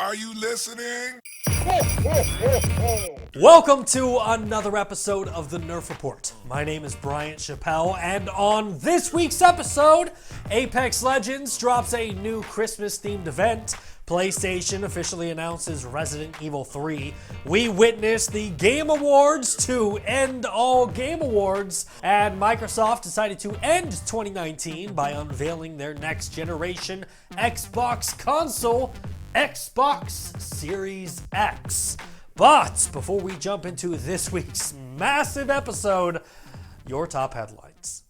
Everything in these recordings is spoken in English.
Are you listening? Welcome to another episode of the Nerf Report. My name is Bryant Chappelle, and on this week's episode, Apex Legends drops a new Christmas-themed event, PlayStation officially announces Resident Evil 3, we witness the Game Awards to end all Game Awards, and Microsoft decided to end 2019 by unveiling their next generation Xbox console, Xbox Series X. But before we jump into this week's massive episode, your top headlines.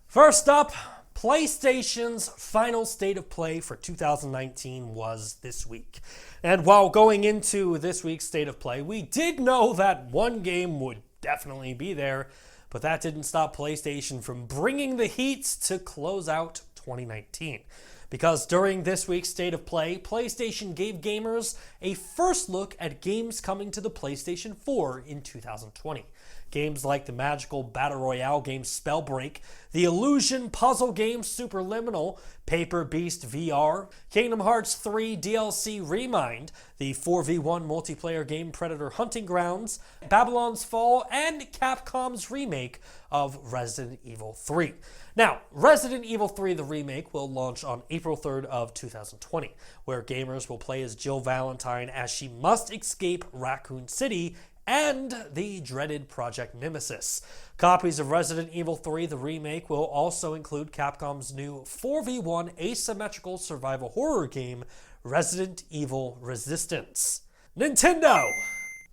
First up, PlayStation's final state of play for 2019 was this week. And while going into this week's state of play, we did know that one game would definitely be there, but that didn't stop PlayStation from bringing the heat to close out 2019. Because during this week's State of Play, PlayStation gave gamers a first look at games coming to the PlayStation 4 in 2020. Games like the magical Battle Royale game Spellbreak, the illusion puzzle game Superliminal, Paper Beast VR, Kingdom Hearts 3 DLC Remind, the 4v1 multiplayer game Predator Hunting Grounds, Babylon's Fall, and Capcom's remake of Resident Evil 3. Now, Resident Evil 3 the remake will launch on April 3rd of 2020, where gamers will play as Jill Valentine as she must escape Raccoon City and the dreaded Project Nemesis. Copies of Resident Evil 3 the remake will also include Capcom's new 4v1 asymmetrical survival horror game, Resident Evil Resistance. Nintendo!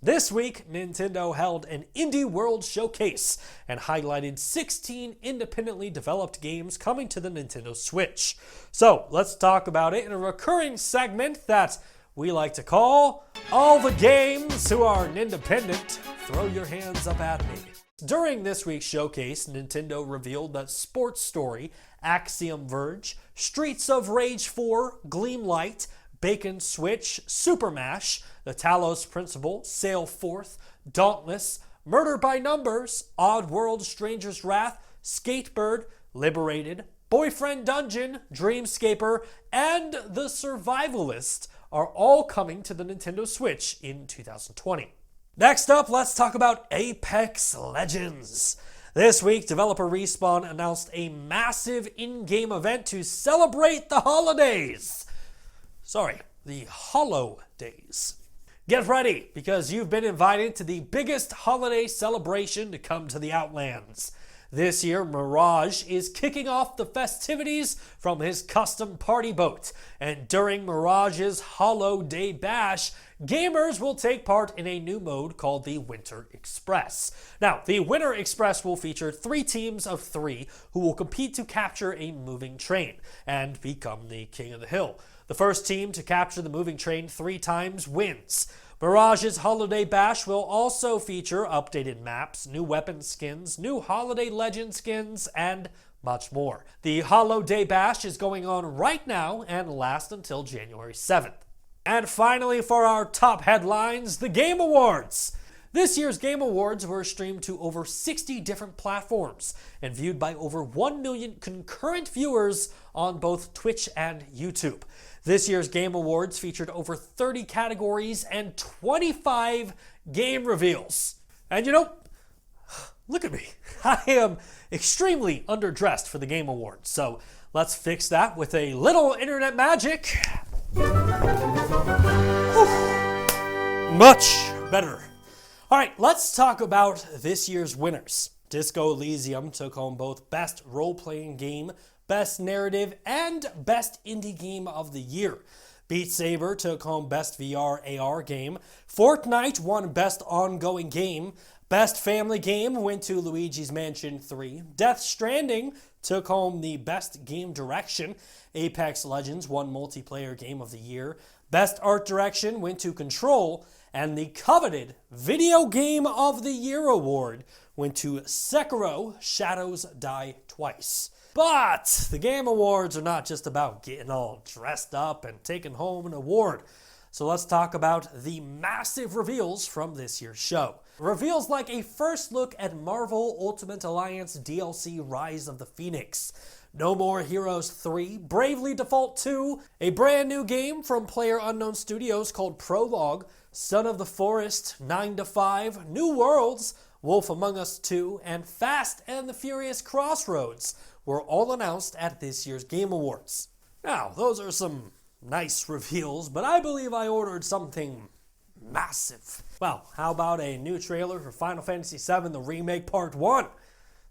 This week, Nintendo held an Indie World Showcase and highlighted 16 independently developed games coming to the Nintendo Switch. So, let's talk about it in a recurring segment that we like to call All the Games Who Are Independent. Throw your hands up at me. During this week's showcase, Nintendo revealed that Sports Story, Axiom Verge, Streets of Rage 4, Gleamlight, Bacon Switch, Super Mash, The Talos Principle, Sail Forth, Dauntless, Murder by Numbers, Oddworld Stranger's Wrath, Skatebird, Liberated, Boyfriend Dungeon, Dreamscaper, and The Survivalist are all coming to the Nintendo Switch in 2020. Next up, let's talk about Apex Legends. This week, developer Respawn announced a massive in-game event to celebrate the Holo-Days. Sorry, the Holo-Days. Get ready, because you've been invited to the biggest holiday celebration to come to the Outlands. This year, Mirage is kicking off the festivities from his custom party boat, and during Mirage's Holo-Day Bash, gamers will take part in a new mode called the Winter Express. Now, the Winter Express will feature 3 teams of 3 who will compete to capture a moving train and become the king of the hill. The first team to capture the moving train 3 times wins. Mirage's Holo-Day Bash will also feature updated maps, new weapon skins, new Holo-Day Legend skins, and much more. The Holo-Day Bash is going on right now and lasts until January 7th. And finally, for our top headlines, the Game Awards. This year's Game Awards were streamed to over 60 different platforms and viewed by over 1 million concurrent viewers on both Twitch and YouTube. This year's Game Awards featured over 30 categories and 25 game reveals. And you know, look at me. I am extremely underdressed for the Game Awards, so let's fix that with a little internet magic. Much better. All right, let's talk about this year's winners. Disco Elysium took home both Best Role-Playing Game, Best Narrative, and Best Indie Game of the Year. Beat Saber took home Best VR AR Game. Fortnite won Best Ongoing Game. Best Family Game went to Luigi's Mansion 3. Death Stranding took home the Best Game Direction. Apex Legends won Multiplayer Game of the Year. Best Art Direction went to Control. And the coveted Video Game of the Year award went to Sekiro: Shadows Die Twice. But the Game Awards are not just about getting all dressed up and taking home an award. So let's talk about the massive reveals from this year's show. Reveals like a first look at Marvel Ultimate Alliance DLC Rise of the Phoenix, No More Heroes 3, Bravely Default 2, a brand new game from PlayerUnknown Studios called Prologue, Son of the Forest, 9 to 5, New Worlds, Wolf Among Us 2, and Fast and the Furious Crossroads were all announced at this year's Game Awards. Now, those are some nice reveals, but I believe I ordered something massive. Well, how about a new trailer for Final Fantasy VII The Remake Part 1?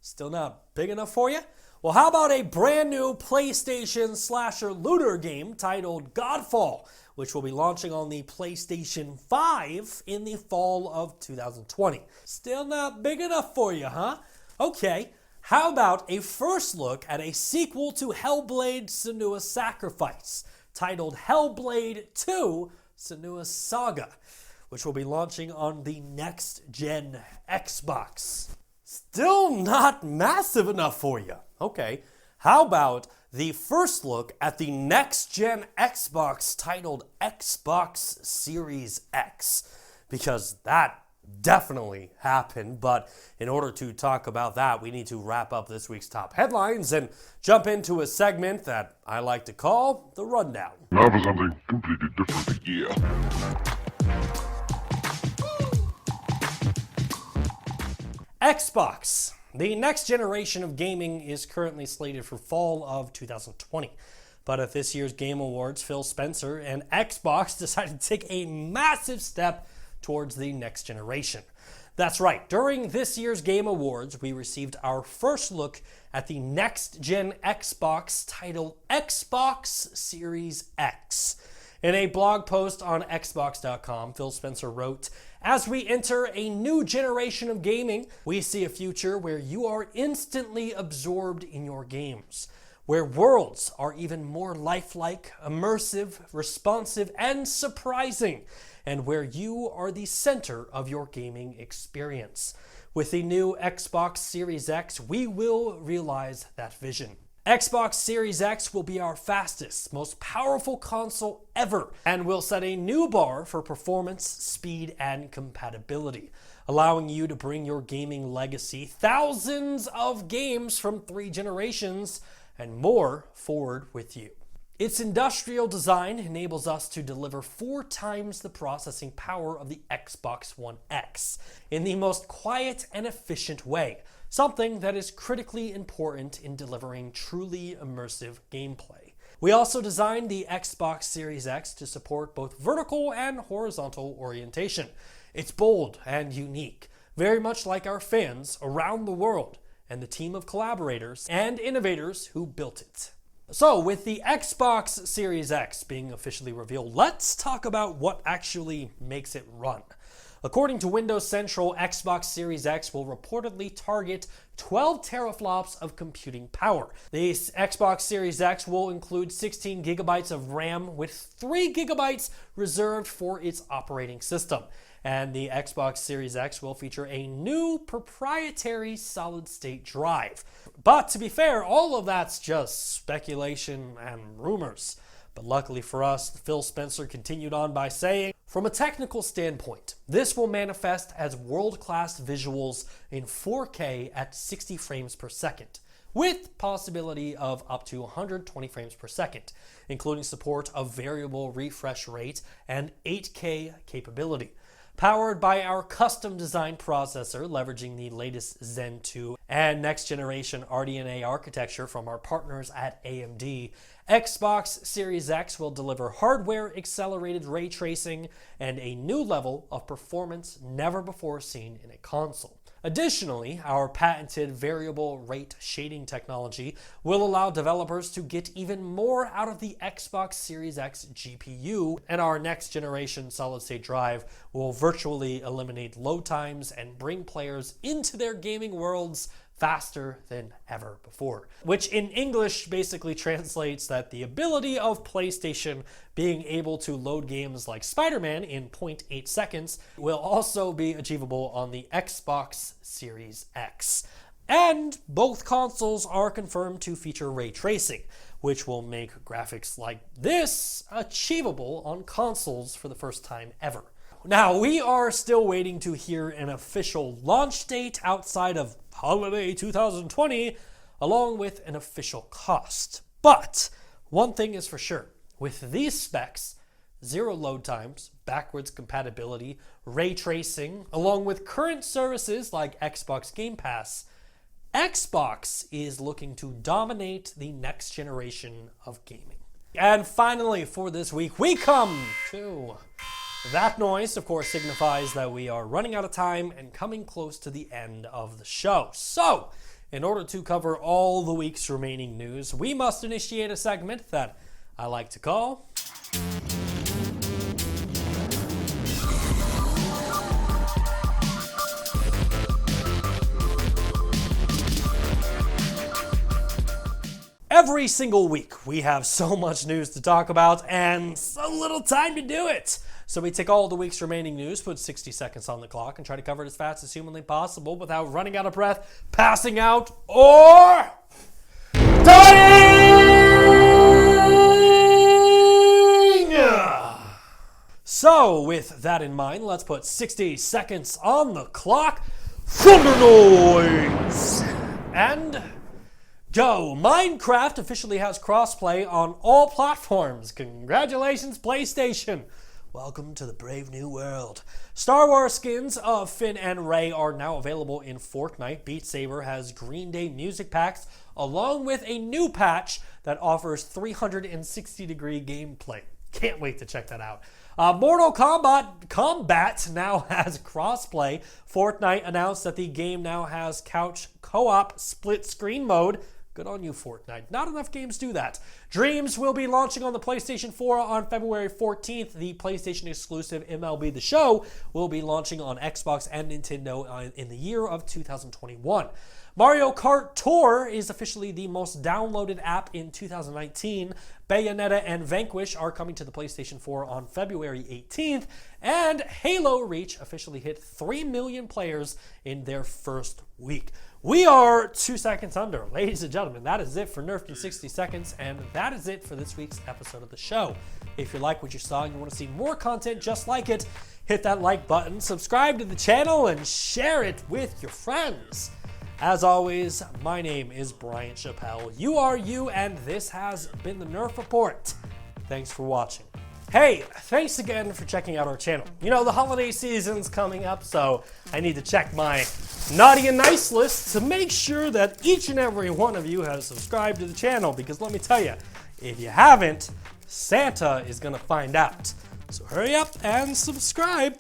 Still not big enough for you? Well, how about a brand new PlayStation slasher looter game titled Godfall, which will be launching on the PlayStation 5 in the fall of 2020. Still not big enough for you, huh? Okay, how about a first look at a sequel to Hellblade: Senua's Sacrifice, titled Hellblade 2: Senua's Saga, which will be launching on the next-gen Xbox. Still not massive enough for you. Okay, how about the first look at the next-gen Xbox titled Xbox Series X? Because that definitely happened, but in order to talk about that, we need to wrap up this week's top headlines and jump into a segment that I like to call The Rundown. Now for something completely different. Yeah. Xbox. The next generation of gaming is currently slated for fall of 2020. But at this year's Game Awards, Phil Spencer and Xbox decided to take a massive step towards the next generation. That's right, during this year's Game Awards, we received our first look at the next-gen Xbox titled Xbox Series X. In a blog post on Xbox.com, Phil Spencer wrote, "As we enter a new generation of gaming, we see a future where you are instantly absorbed in your games, where worlds are even more lifelike, immersive, responsive, and surprising, and where you are the center of your gaming experience. With the new Xbox Series X, we will realize that vision. Xbox Series X will be our fastest, most powerful console ever, and will set a new bar for performance, speed, and compatibility, allowing you to bring your gaming legacy, thousands of games from 3 generations, and more forward with you. Its industrial design enables us to deliver 4 times the processing power of the Xbox One X in the most quiet and efficient way, something that is critically important in delivering truly immersive gameplay. We also designed the Xbox Series X to support both vertical and horizontal orientation. It's bold and unique, very much like our fans around the world and the team of collaborators and innovators who built it." So, with the Xbox Series X being officially revealed, let's talk about what actually makes it run. According to Windows Central, Xbox Series X will reportedly target 12 teraflops of computing power. The Xbox Series X will include 16 gigabytes of RAM with 3 gigabytes reserved for its operating system. And the Xbox Series X will feature a new proprietary solid-state drive. But to be fair, all of that's just speculation and rumors. But luckily for us, Phil Spencer continued on by saying, "From a technical standpoint, this will manifest as world-class visuals in 4K at 60 frames per second, with possibility of up to 120 frames per second, including support of variable refresh rate and 8K capability. Powered by our custom-designed processor, leveraging the latest Zen 2 and next-generation RDNA architecture from our partners at AMD, Xbox Series X will deliver hardware-accelerated ray tracing and a new level of performance never before seen in a console. Additionally, our patented variable rate shading technology will allow developers to get even more out of the Xbox Series X GPU, and our next-generation solid-state drive will virtually eliminate load times and bring players into their gaming worlds faster than ever before." Which in English basically translates that the ability of PlayStation being able to load games like Spider-Man in 0.8 seconds will also be achievable on the Xbox Series X. And both consoles are confirmed to feature ray tracing, which will make graphics like this achievable on consoles for the first time ever. Now, we are still waiting to hear an official launch date outside of Holo-Day 2020, along with an official cost. But one thing is for sure, with these specs, 0 load times, backwards compatibility, ray tracing, along with current services like Xbox Game Pass, Xbox is looking to dominate the next generation of gaming. And finally, for this week, we come to that noise. Of course, signifies that we are running out of time and coming close to the end of the show. So, in order to cover all the week's remaining news, we must initiate a segment that I like to call Every single week, we have so much news to talk about and so little time to do it. So we take all the week's remaining news, put 60 seconds on the clock, and try to cover it as fast as humanly possible without running out of breath, passing out, or dying! So, with that in mind, let's put 60 seconds on the clock. Thunder noise! And go! Minecraft officially has crossplay on all platforms. Congratulations, PlayStation! Welcome to the brave new world. Star Wars skins of Finn and Rey are now available in Fortnite. Beat Saber has Green Day music packs, along with a new patch that offers 360-degree gameplay. Can't wait to check that out. Mortal Kombat now has crossplay. Fortnite announced that the game now has couch co-op split screen mode. Good on you, Fortnite. Not enough games do that. Dreams will be launching on the PlayStation 4 on February 14th. The PlayStation exclusive MLB The Show will be launching on Xbox and Nintendo in the year of 2021. Mario Kart Tour is officially the most downloaded app in 2019. Bayonetta and Vanquish are coming to the PlayStation 4 on February 18th. And Halo Reach officially hit 3 million players in their first week. We are 2 seconds under. Ladies and gentlemen, that is it for Nerfed in 60 Seconds, and that is it for this week's episode of the show. If you like what you saw and you want to see more content just like it, hit that like button, subscribe to the channel, and share it with your friends. As always, my name is Brian Chappell. You are you, and this has been the Nerf Report. Thanks for watching. Hey, thanks again for checking out our channel. You know, the holiday season's coming up, so I need to check my naughty and nice list to make sure that each and every one of you has subscribed to the channel, because let me tell you, if you haven't, Santa is gonna find out. So hurry up and subscribe.